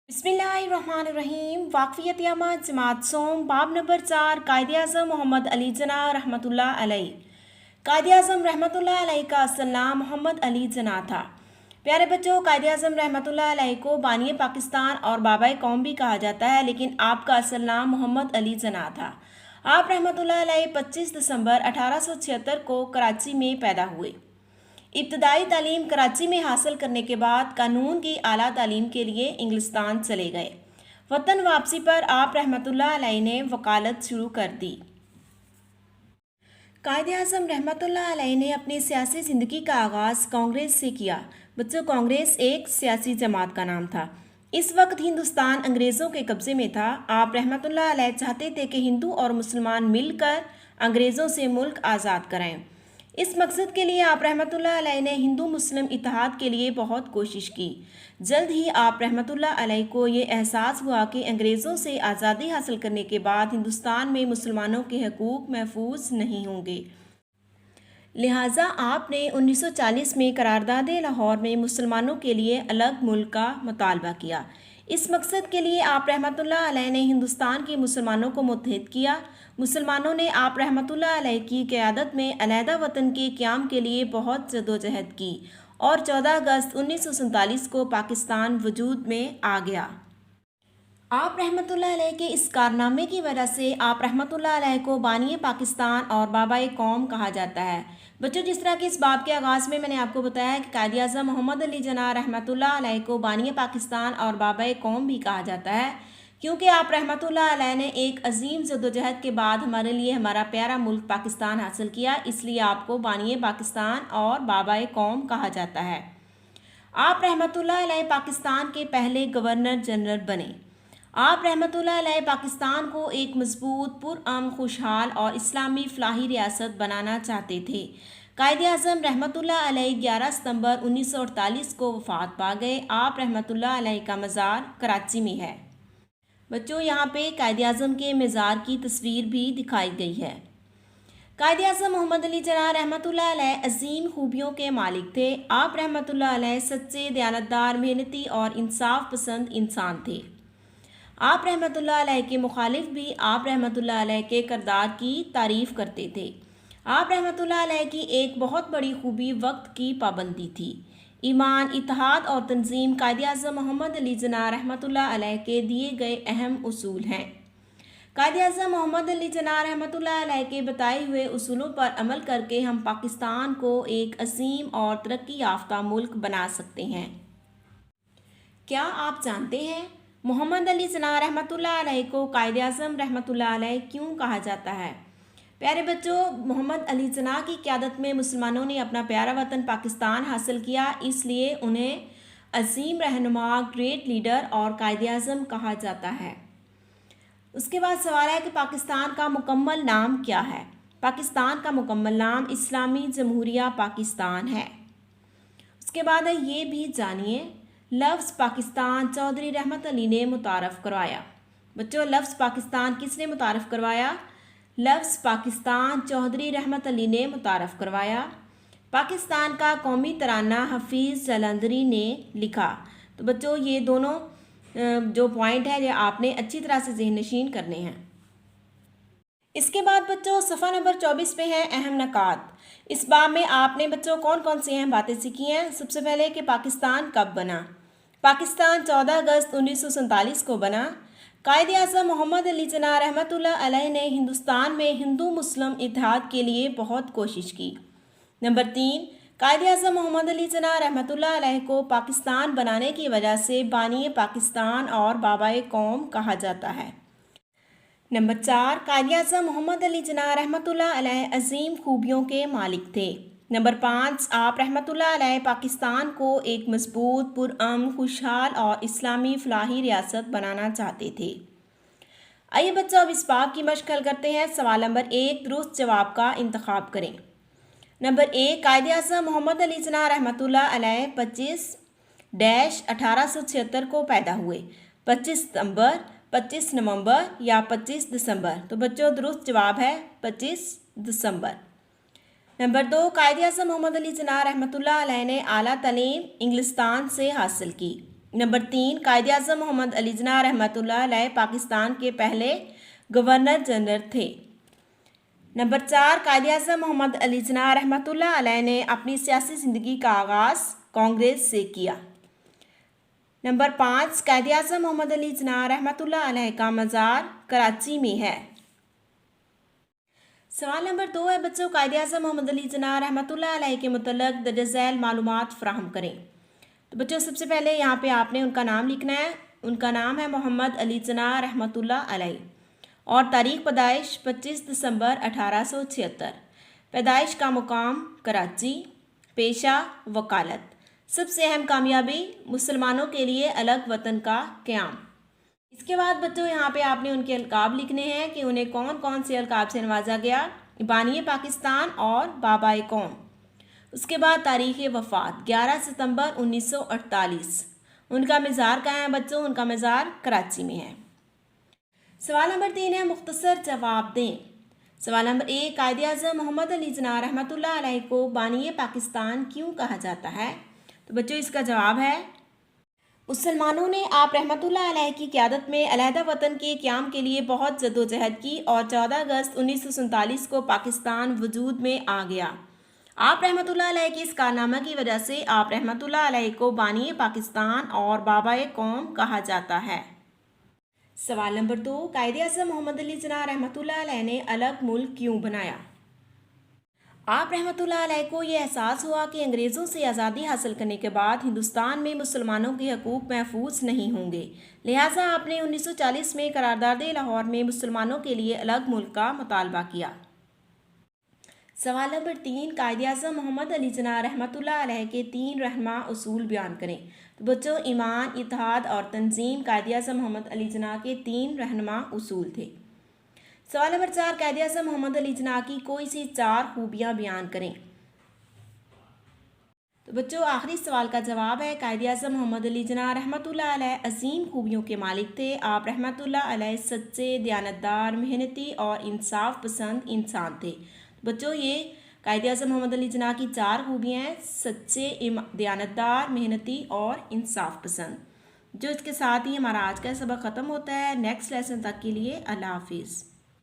बिस्मिल्लाहिर्रहमानिर्रहीम। वाक़फ़ियत यामा जमात सोम बाब नंबर 4 कायद-ए-आज़म मोहम्मद अली जना रहमतुल्लाह अलैह। कायद-ए-आज़म रहमतुल्लाह अलैह का असल नाम मोहम्मद अली जना था। प्यारे बच्चों, कायद-ए-आज़म रहमतुल्लाह अलैह को बानी पाकिस्तान और बाबा कौम भी कहा जाता है, लेकिन आपका असल नाम मोहम्मद अली जना था। आप रहमतुल्लाह अलैह 25 दिसंबर 1876 को कराची में पैदा हुए। इब्तदाई तालीम कराची में हासिल करने के बाद कानून की आला तालीम के लिए इंग्लिस्तान चले गए। वतन वापसी पर आप रहमतुल्लाह अलैह ने वकालत शुरू कर दी। कायद-ए-आज़म रहमतुल्लाह अलैह ने अपनी सियासी ज़िंदगी का आगाज़ कांग्रेस से किया। बच्चों, कांग्रेस एक सियासी जमात का नाम था। इस वक्त हिंदुस्तान अंग्रेज़ों के कब्ज़े में था। आप रहमतुल्लाह अलैह चाहते थे कि हिंदू और मुसलमान मिलकर अंग्रेज़ों से मुल्क आज़ाद कराएं। इस मकसद के लिए आप रहमतुल्लाह अलैह ने हिंदू मुस्लिम इत्तेहाद के लिए बहुत कोशिश की। जल्द ही आप रहमतुल्लाह अलैह को ये एहसास हुआ कि अंग्रेज़ों से आज़ादी हासिल करने के बाद हिंदुस्तान में मुसलमानों के हकूक़ महफूज नहीं होंगे। लिहाजा आपने 1940 में करारदाद लाहौर में मुसलमानों के लिए अलग मुल्क का मुतालबा किया। इस मकसद के लिए आप रहमतुल्लाह अलैह ने हिंदुस्तान के मुसलमानों को मुत्तहिद किया। मुसलमानों ने आप रहमतुल्लाह अलैह की क़यादत में अलहदा वतन के क़याम के लिए बहुत जदोजहद की और 14 अगस्त 1947 को पाकिस्तान वजूद में आ गया। आप रहमतुल्लाह अलैह के इस कारनामे की वजह से आप रहमतुल्लाह अलैह को बानी पाकिस्तान और बाबा कौम कहा जाता है। बच्चों, जिस तरह कि इस बाब के आगाज़ में मैंने आपको बताया कि कायद-ए-आज़म मोहम्मद अली जना रहमतुल्लाह अलैह को बानी पाकिस्तान और बाबा कौम भी कहा जाता है, क्योंकि आप रहमतुल्लाह अलैह ने एक अजीम जद्दोजहद के बाद हमारे लिए हमारा प्यारा मुल्क पाकिस्तान हासिल किया, इसलिए आपको बानी पाकिस्तान और बाबा कौम कहा जाता है। आप रहमतुल्लाह अलैह पाकिस्तान के पहले गवर्नर जनरल बने। आप रहमतुल्लाह अलैह पाकिस्तान को एक मजबूत, पुरअमन, खुशहाल और इस्लामी फलाही रियासत बनाना चाहते थे। कायद-ए-आज़म रहमतुल्लाह अलैह 11 सितंबर 1948 को वफ़ात पा गए। आप रहमतुल्लाह अलैह का मज़ार कराची में है। बच्चों, यहाँ पे कायद-ए-आज़म के मज़ार की तस्वीर भी दिखाई गई है। कायद-ए-आज़म मोहम्मद अली जना रहमतुल्लाह अलैह अजीम खूबियों के मालिक थे। आप रहमतुल्लाह अलैह सच्चे, दयानतदार, मेहनती और इंसाफ पसंद इंसान थे। आप रहमतुल्लाह अलैह के मुखालिफ भी आप रहमतुल्लाह अलैह के किरदार की तारीफ़ करते थे। आप रहमतुल्लाह अलैह की एक बहुत बड़ी खूबी वक्त की पाबंदी थी। ईमान, इत्तेहाद और तंजीम कायद-ए-आज़म मोहम्मद अली जना रहमतुल्लाह अलैह के दिए गए अहम उसूल हैं। कायद-ए-आज़म मोहम्मद अली जना रहमतुल्लाह अलैह के बताए हुए उसूलों पर अमल करके हम पाकिस्तान को एक अजीम और तरक्की याफ्ता मुल्क बना सकते हैं। क्या आप जानते हैं मोहम्मद अली जना रहमतुल्लाह अलैह को कायद-ए-आज़म रहमतुल्लाह अलैह क्यों कहा जाता है? प्यारे बच्चों, मोहम्मद अली जना की क़यादत में मुसलमानों ने अपना प्यारा वतन पाकिस्तान हासिल किया, इसलिए उन्हें अजीम रहनुमा, ग्रेट लीडर और कायद-ए-आज़म कहा जाता है। उसके बाद सवाल है कि पाकिस्तान का मुकम्मल नाम क्या है? पाकिस्तान का मुकम्मल नाम इस्लामी जमहूरिया पाकिस्तान है। उसके बाद है ये भी जानिए, लफ्ज़ पाकिस्तान चौधरी रहमत अली ने मुतारफ़ करवाया। बच्चों, लफ्ज़ पाकिस्तान किसने मुतारफ़ करवाया? लफ्ज़ पाकिस्तान चौधरी रहमत अली ने मुतारफ़ करवाया। पाकिस्तान का कौमी तराना हफीज़ जलंधरी ने लिखा। तो बच्चों, ये दोनों जो पॉइंट है ये आपने अच्छी तरह से ज़हन नशीन करने हैं। इसके बाद बच्चों सफ़ा नंबर 24 पे है अहम नकात। इस बाब में आपने बच्चों कौन कौन सी अहम बातें सीखी हैं? सबसे पहले कि पाकिस्तान कब बना। पाकिस्तान 14 अगस्त 1947 को बना। कायद-ए-आज़म मोहम्मद अली जना रहमतुल्लाह अलैह ने हिंदुस्तान में हिंदू मुस्लिम इत्तेहाद के लिए बहुत कोशिश की। नंबर 3, कायद-ए-आज़म मोहम्मद अली जना रहमतुल्लाह अलैह को पाकिस्तान बनाने की वजह से बानी पाकिस्तान और बाबा कौम कहा जाता है। नंबर 4, कायद-ए-आज़म मोहम्मद अली जना रहमतुल्लाह अलैह अजीम खूबियों के मालिक थे। नंबर 5, आप रहमतुल्लाह अलैह पाकिस्तान को एक मजबूत, पुरअमन, खुशहाल और इस्लामी फलाही रियासत बनाना चाहते थे। आइए बच्चों, अब इस बाब की मशक हल करते हैं। सवाल नंबर 1, दुरुस्त जवाब का इंतखाब करें। नंबर 1, कायद-ए-आज़म मोहम्मद अली जना रहमतुल्लाह अलैह 25-1876 को पैदा हुए। 25 सितंबर, 25 नवंबर या 25 दिसंबर? तो बच्चों दुरुस्त जवाब है 25 दिसंबर। नंबर 2, कायद-ए-आज़म मोहम्मद अली जना रहमतुल्लाह अलैह ने आला तालीम इंग्लिस्तान से हासिल की। नंबर 3, कायदे आज़म मोहम्मद अली जिन्ना रहमतुल्लाह अलैह पाकिस्तान के पहले गवर्नर जनरल थे। नंबर 4, कायदे आज़म मोहम्मद अली जिन्ना रहमतुल्लाह अलैह ने अपनी सियासी ज़िंदगी का आगाज़ कांग्रेस से किया। नंबर 5, कायदे आज़म मोहम्मद अली जिन्ना रहमतुल्लाह अलैह का मज़ार कराची में है। सवाल नंबर 2 है बच्चों, कायदे आज़म मोहम्मद अली जिन्ना रहमतुल्लाह अलैह के मुतल्लिक़ दर्ज झैल मालूमात फ़राहम करें। तो बच्चों सबसे पहले यहाँ पे आपने उनका नाम लिखना है। उनका नाम है मोहम्मद अली जिन्ना रहमतुल्लाह अलैह और तारीख़ पैदाइश 25 दिसंबर 1876। पैदाइश का मुकाम कराची। पेशा वकालत। सबसे अहम कामयाबी मुसलमानों के लिए अलग वतन का क़याम। इसके बाद बच्चों यहाँ पे आपने उनके अलकाब लिखने हैं कि उन्हें कौन कौन से अलकाब से नवाजा गया। बानी पाकिस्तान और बाबाए कौम। उसके बाद तारीख़ वफ़ात 11 सितंबर 1948। उनका मज़ार कहाँ है बच्चों? उनका मज़ार कराची में है। सवाल नंबर 3 है मुख्तसर जवाब दें। सवाल नंबर 1, कायदे आज़म मोहम्मद अली जिन्ना रहमतुल्लाह अलैह को बानी पाकिस्तान क्यों कहा जाता है? तो बच्चों इसका जवाब है मुसलमानों ने आप रहमतुल्लाह अलैह की क़यादत में अलहदा वतन के क़याम के लिए बहुत जद्दोजहद की और 14 अगस्त 1947 को पाकिस्तान वजूद में आ गया। आप रहमतुल्लाह अलैह की इस कारनामा की वजह से आप रहमतुल्लाह अलैह को बानी पाकिस्तान और बाबाए कौम कहा जाता है। सवाल नंबर 2, कायदे आज़म मोहम्मद अली जिन्ना रहमतुल्लाह अलैह ने अलग मुल्क क्यों बनाया? आप रहमतुल्लाह अलैह को ये एहसास हुआ कि अंग्रेज़ों से आज़ादी हासिल करने के बाद हिंदुस्तान में मुसलमानों के हकूक़ महफूज नहीं होंगे, लिहाजा आपने 1940 में करारदाद लाहौर में मुसलमानों के लिए अलग मुल्क का मुतालबा किया। सवाल नंबर 3, कायदे आज़म मोहम्मद अली जिन्ना रहमतुल्लाह अलैह के 3 रहनुमा उसूल बयान करें। तो बच्चों ईमान, इत्तेहाद और तंजीम कायदे आज़म मोहम्मद अली जिन्ना के 3 रहनुमा उसूल थे। सवाल नंबर 4, कायदे आज़म मोहम्मद अली जिन्ना की कोई सी 4 खूबियाँ बयान करें। तो बच्चों आखिरी सवाल का जवाब है कायदे आज़म मोहम्मद अली जिन्ना रहमतुल्लाह अलैह अजीम खूबियों के मालिक थे। आप रहमतुल्लाह अलैह सच्चे, दयानतदार, मेहनती और इंसाफ पसंद इंसान थे। बच्चों ये कायदे आज़म मोहम्मद अली जिन्ना की 4 खूबियाँ हैं, सच्चे, दयानतदार, मेहनती और इंसाफ पसंद। जो इसके साथ ही हमारा आज का सबक ख़त्म होता है। नेक्स्ट लेसन तक के लिए अल्लाह हाफिज़।